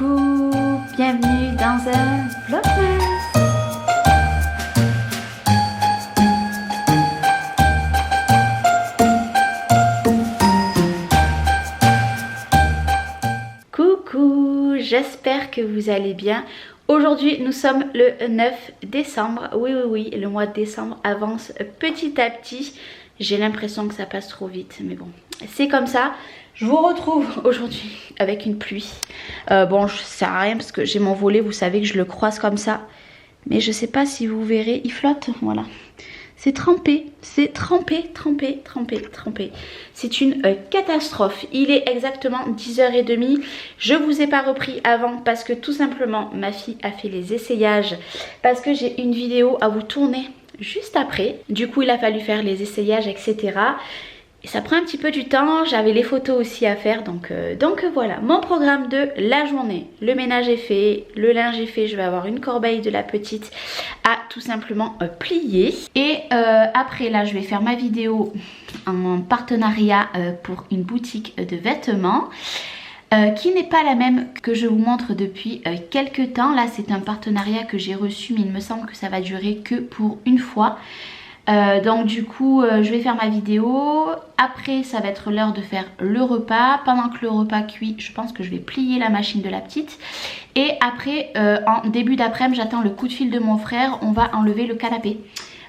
Coucou, bienvenue dans un vlogmas. Coucou, j'espère que vous allez bien. Aujourd'hui nous sommes le 9 décembre, oui, le mois de décembre avance petit à petit. J'ai l'impression que ça passe trop vite, mais bon, c'est comme ça. Je vous retrouve aujourd'hui avec une pluie. Bon, ça sert à rien parce que j'ai mon volet, vous savez que je le croise comme ça. Mais je sais pas si vous verrez, il flotte, voilà. C'est trempé, c'est trempé. C'est une catastrophe. Il est exactement 10h30. Je vous ai pas repris avant parce que tout simplement ma fille a fait les essayages. Parce que j'ai une vidéo à vous tourner juste après. Du coup il a fallu faire les essayages, etc. Et ça prend un petit peu du temps, j'avais les photos aussi à faire, donc voilà, mon programme de la journée. Le ménage est fait, le linge est fait, je vais avoir une corbeille de la petite à tout simplement plier. Et après là, je vais faire ma vidéo en partenariat pour une boutique de vêtements. Qui n'est pas la même que je vous montre depuis quelques temps. Là c'est un partenariat que j'ai reçu, mais il me semble que ça va durer que pour une fois. Donc du coup je vais faire ma vidéo. Après ça va être l'heure de faire le repas. Pendant que le repas cuit, je pense que je vais plier la machine de la petite. Et après en début d'après-midi, j'attends le coup de fil de mon frère. On va enlever le canapé.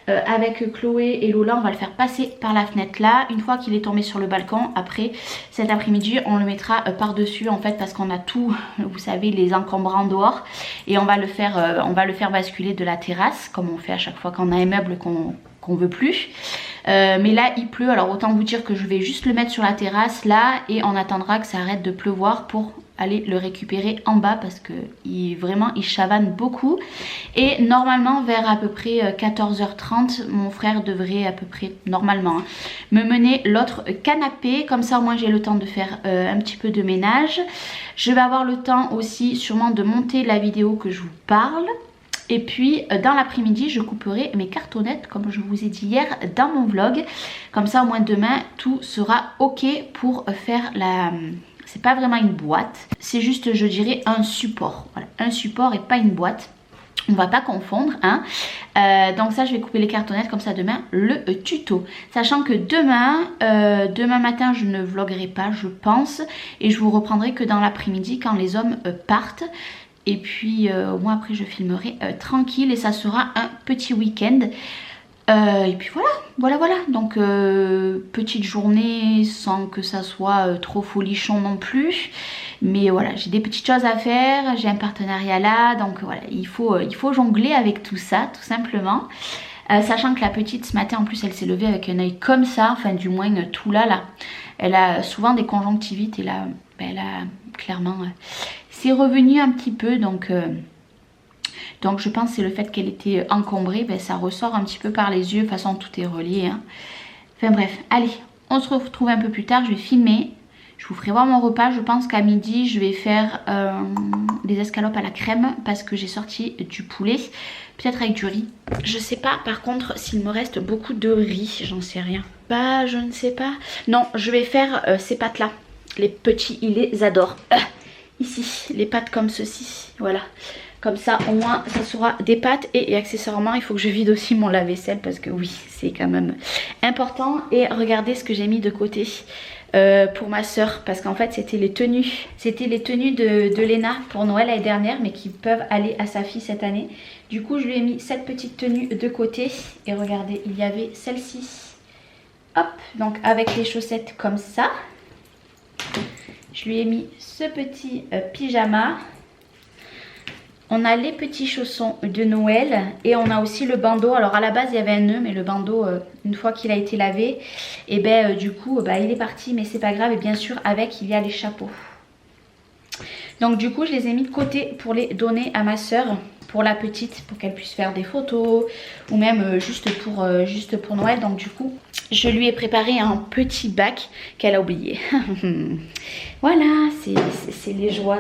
Avec Chloé et Lola, on va le faire passer par la fenêtre là. Une fois qu'il est tombé sur le balcon, après cet après-midi on le mettra par dessus en fait, parce qu'on a tout, vous savez, les encombrants dehors. Et on va le faire basculer de la terrasse, comme on fait à chaque fois qu'on a un meuble qu'on veut plus. Mais là il pleut, alors autant vous dire que je vais juste le mettre sur la terrasse là, et on attendra que ça arrête de pleuvoir pour aller le récupérer en bas, parce que vraiment il chavane beaucoup. Et normalement vers à peu près 14h30 mon frère devrait à peu près normalement me mener l'autre canapé, comme ça au moins j'ai le temps de faire un petit peu de ménage. Je vais avoir le temps aussi sûrement de monter la vidéo que je vous parle. Et puis dans l'après-midi je couperai mes cartonnettes comme je vous ai dit hier dans mon vlog. Comme ça au moins demain tout sera ok pour faire la... C'est pas vraiment une boîte, c'est juste je dirais un support. Voilà, un support et pas une boîte. On va pas confondre hein. Donc ça je vais couper les cartonnettes, comme ça demain le tuto. Sachant que demain matin je ne vloguerai pas je pense. Et je vous reprendrai que dans l'après-midi quand les hommes partent. Et puis au moins après je filmerai tranquille, et ça sera un petit week-end. Et puis voilà. Donc petite journée sans que ça soit trop folichon non plus. Mais voilà, j'ai des petites choses à faire, j'ai un partenariat là. Donc voilà, il faut jongler avec tout ça tout simplement. Sachant que la petite ce matin en plus elle s'est levée avec un œil comme ça, enfin du moins tout là. Elle a souvent des conjonctivites et là elle a clairement... c'est revenu un petit peu, donc je pense que c'est le fait qu'elle était encombrée, ça ressort un petit peu par les yeux. De toute façon tout est relié hein. Enfin bref, allez, on se retrouve un peu plus tard, je vais filmer. Je vous ferai voir mon repas. Je pense qu'à midi je vais faire des escalopes à la crème, parce que j'ai sorti du poulet, peut-être avec du riz. Je sais pas par contre s'il me reste beaucoup de riz, j'en sais rien. Bah je ne sais pas. Non, je vais faire ces pâtes là. Les petits ils les adorent. Ici, les pâtes comme ceci, voilà. Comme ça, au moins, ça sera des pâtes. Et accessoirement, il faut que je vide aussi mon lave-vaisselle, parce que oui, c'est quand même important. Et regardez ce que j'ai mis de côté pour ma soeur, parce qu'en fait, c'était les tenues. C'était les tenues de Léna pour Noël l'année dernière, mais qui peuvent aller à sa fille cette année. Du coup, je lui ai mis cette petite tenue de côté. Et regardez, il y avait celle-ci. Hop, donc avec les chaussettes comme ça. Je lui ai mis ce petit pyjama. On a les petits chaussons de Noël. Et on a aussi le bandeau. Alors à la base il y avait un nœud, mais le bandeau une fois qu'il a été lavé, et du coup il est parti. Mais c'est pas grave. Et bien sûr avec il y a les chapeaux. Donc du coup je les ai mis de côté pour les donner à ma soeur, pour la petite, pour qu'elle puisse faire des photos. Ou même juste pour Noël. Donc du coup je lui ai préparé un petit bac qu'elle a oublié. Voilà, c'est les joies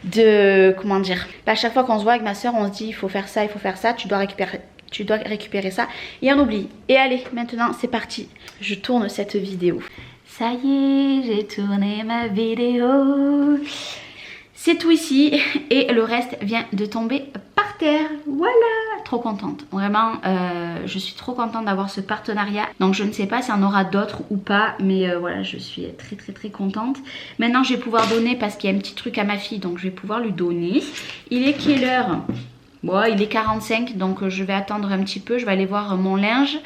de comment dire. À chaque fois qu'on se voit avec ma soeur, on se dit il faut faire ça, tu dois récupérer ça. Et on oublie. Et allez, maintenant c'est parti. Je tourne cette vidéo. Ça y est, j'ai tourné ma vidéo. C'est tout ici et le reste vient de tomber par terre. Voilà, trop contente. Vraiment, je suis trop contente d'avoir ce partenariat. Donc je ne sais pas s'il y en aura d'autres ou pas, mais voilà, je suis très contente. Maintenant, je vais pouvoir donner parce qu'il y a un petit truc à ma fille, donc je vais pouvoir lui donner. Il est quelle heure ? Bon, il est 45, donc je vais attendre un petit peu. Je vais aller voir mon linge.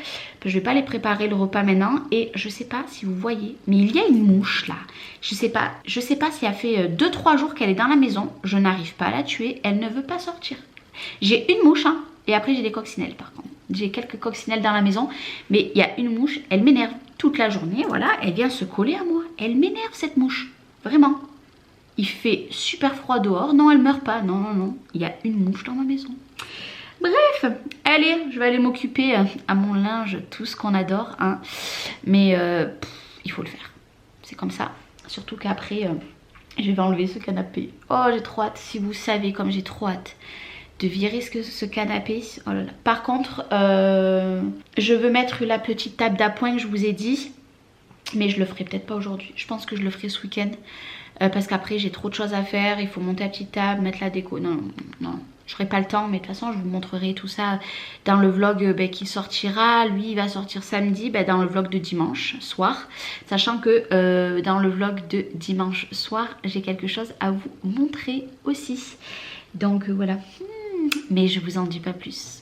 Je vais pas aller préparer le repas maintenant. Et je sais pas si vous voyez, mais il y a une mouche là. Je sais pas si elle fait 2-3 jours qu'elle est dans la maison. Je n'arrive pas à la tuer. Elle ne veut pas sortir. J'ai une mouche, hein. Et après j'ai des coccinelles par contre. J'ai quelques coccinelles dans la maison. Mais il y a une mouche, elle m'énerve toute la journée. Voilà, elle vient se coller à moi. Elle m'énerve cette mouche. Vraiment. Il fait super froid dehors. Non, elle meurt pas. Non. Il y a une mouche dans ma maison. Bref, allez, je vais aller m'occuper à mon linge, tout ce qu'on adore. Hein. Mais il faut le faire. C'est comme ça. Surtout qu'après, je vais enlever ce canapé. Oh, j'ai trop hâte. Si vous savez comme j'ai trop hâte de virer ce canapé. Oh là là. Par contre, je veux mettre la petite table d'appoint que je vous ai dit. Mais je le ferai peut-être pas aujourd'hui. Je pense que je le ferai ce week-end. Parce qu'après j'ai trop de choses à faire. Il faut monter la petite table, mettre la déco. Non. Je n'aurai pas le temps. Mais de toute façon je vous montrerai tout ça dans le vlog qui sortira. Lui il va sortir samedi dans le vlog de dimanche soir. Sachant que dans le vlog de dimanche soir j'ai quelque chose à vous montrer aussi. Donc voilà. Mais je vous en dis pas plus.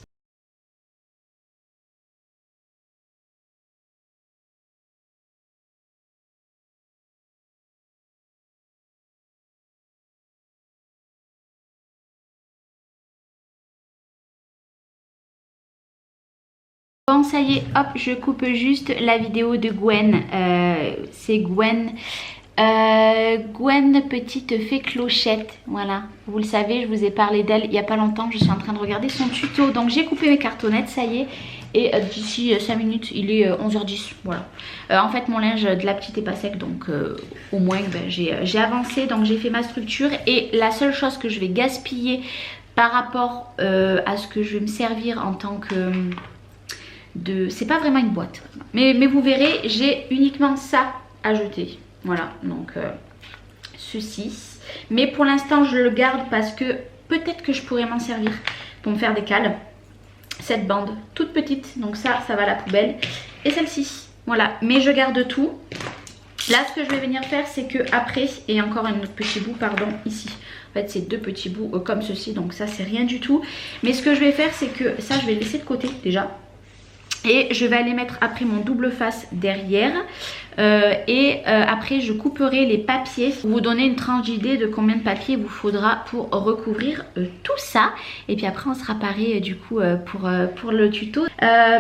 Bon ça y est, hop, je coupe juste la vidéo de Gwen. C'est Gwen. Gwen petite fée clochette. Voilà, vous le savez, je vous ai parlé d'elle il n'y a pas longtemps. Je suis en train de regarder son tuto. Donc j'ai coupé mes cartonnettes, ça y est. Et d'ici 5 minutes, il est 11h10. Voilà. En fait, mon linge de la petite est pas sec. Donc au moins, j'ai avancé. Donc j'ai fait ma structure. Et la seule chose que je vais gaspiller par rapport à ce que je vais me servir en tant que... c'est pas vraiment une boîte, mais vous verrez, j'ai uniquement ça à jeter. Voilà, donc ceci. Mais pour l'instant je le garde parce que peut-être que je pourrais m'en servir pour me faire des cales. Cette bande toute petite, donc ça va à la poubelle. Et celle-ci, voilà, mais je garde tout. Là ce que je vais venir faire c'est que après, et encore un autre petit bout, pardon, ici. En fait c'est deux petits bouts comme ceci, donc ça c'est rien du tout. Mais ce que je vais faire c'est que ça je vais laisser de côté déjà. Et je vais aller mettre après mon double face derrière. Après je couperai les papiers. Pour vous donner une tranche d'idée de combien de papier il vous faudra pour recouvrir tout ça. Et puis après on sera paré du coup pour le tuto.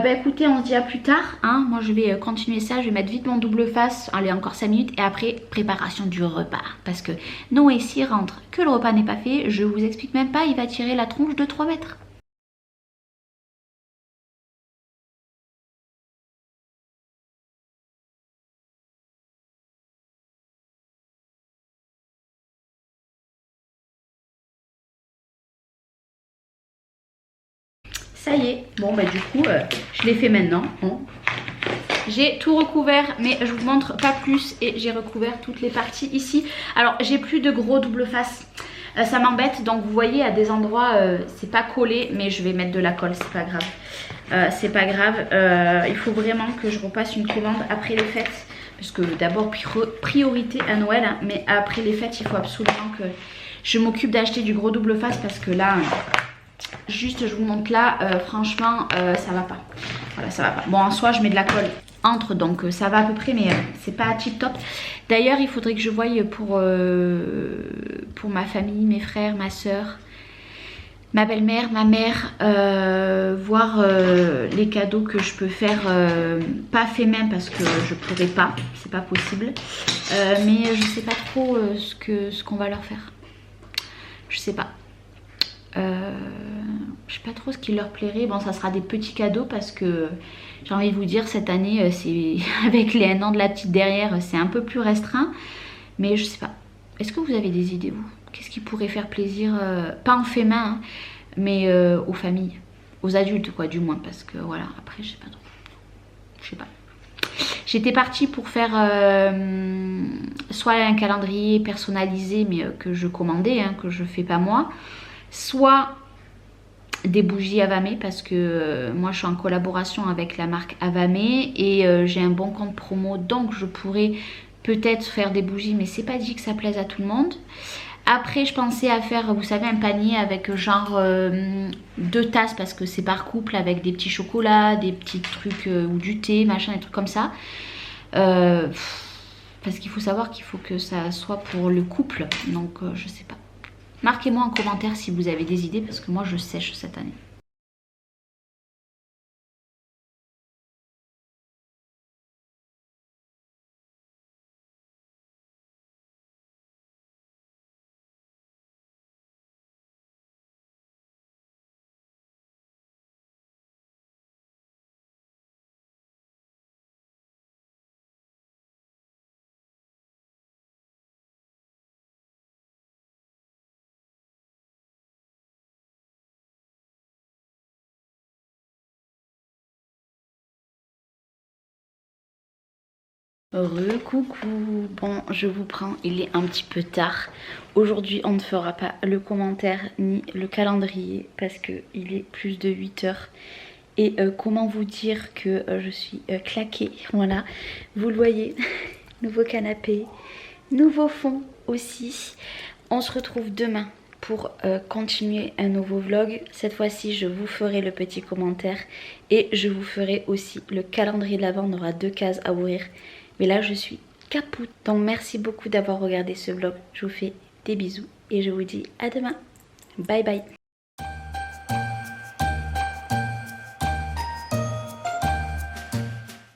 Écoutez, on se dit à plus tard. Hein. Moi je vais continuer ça. Je vais mettre vite mon double face. Allez, encore 5 minutes. Et après préparation du repas. Parce que Noé s'y rentre que le repas n'est pas fait. Je vous explique même pas. Il va tirer la tronche de 3 mètres. Ça y est, bon du coup je l'ai fait maintenant. Hein. J'ai tout recouvert mais je vous montre pas plus et j'ai recouvert toutes les parties ici. Alors j'ai plus de gros double face, ça m'embête, donc vous voyez à des endroits c'est pas collé mais je vais mettre de la colle, c'est pas grave. C'est pas grave, il faut vraiment que je repasse une commande après les fêtes. Parce que d'abord priorité à Noël, hein, mais après les fêtes il faut absolument que je m'occupe d'acheter du gros double face parce que là... Juste je vous montre là, franchement ça va pas. Voilà, ça va pas. Bon en soi je mets de la colle entre donc ça va à peu près mais c'est pas tip top. D'ailleurs il faudrait que je voie pour ma famille, mes frères, ma soeur, ma belle-mère, ma mère, voir les cadeaux que je peux faire, pas fait main parce que je pourrais pas, c'est pas possible. Mais je sais pas trop ce qu'on va leur faire. Je sais pas. Je sais pas trop ce qui leur plairait. Bon ça sera des petits cadeaux parce que j'ai envie de vous dire cette année c'est avec les 1 an de la petite derrière c'est un peu plus restreint. Mais je sais pas. Est-ce que vous avez des idées vous? Qu'est-ce qui pourrait faire plaisir, pas en fait main hein, mais aux familles, aux adultes quoi du moins, parce que voilà après je sais pas trop. Je sais pas. J'étais partie pour faire soit un calendrier personnalisé mais que je commandais, hein, que je fais pas moi, soit des bougies Avamé parce que moi je suis en collaboration avec la marque Avamé et j'ai un bon compte promo, donc je pourrais peut-être faire des bougies, mais c'est pas dit que ça plaise à tout le monde. Après je pensais à faire, vous savez, un panier avec genre 2 tasses parce que c'est par couple, avec des petits chocolats, des petits trucs ou du thé, machin, des trucs comme ça. Parce qu'il faut savoir qu'il faut que ça soit pour le couple, donc je sais pas. Marquez-moi en commentaire si vous avez des idées parce que moi je sèche cette année. Coucou, bon je vous prends, il est un petit peu tard. Aujourd'hui on ne fera pas le commentaire ni le calendrier parce qu'il est plus de 8 heures. Et comment vous dire que je suis claquée, voilà, vous le voyez, nouveau canapé, nouveau fond aussi. On se retrouve demain pour continuer un nouveau vlog. Cette fois-ci je vous ferai le petit commentaire et je vous ferai aussi le calendrier de l'Avent. On aura 2 cases à ouvrir. Mais là je suis capoute. Donc merci beaucoup d'avoir regardé ce vlog. Je vous fais des bisous et je vous dis à demain. Bye bye.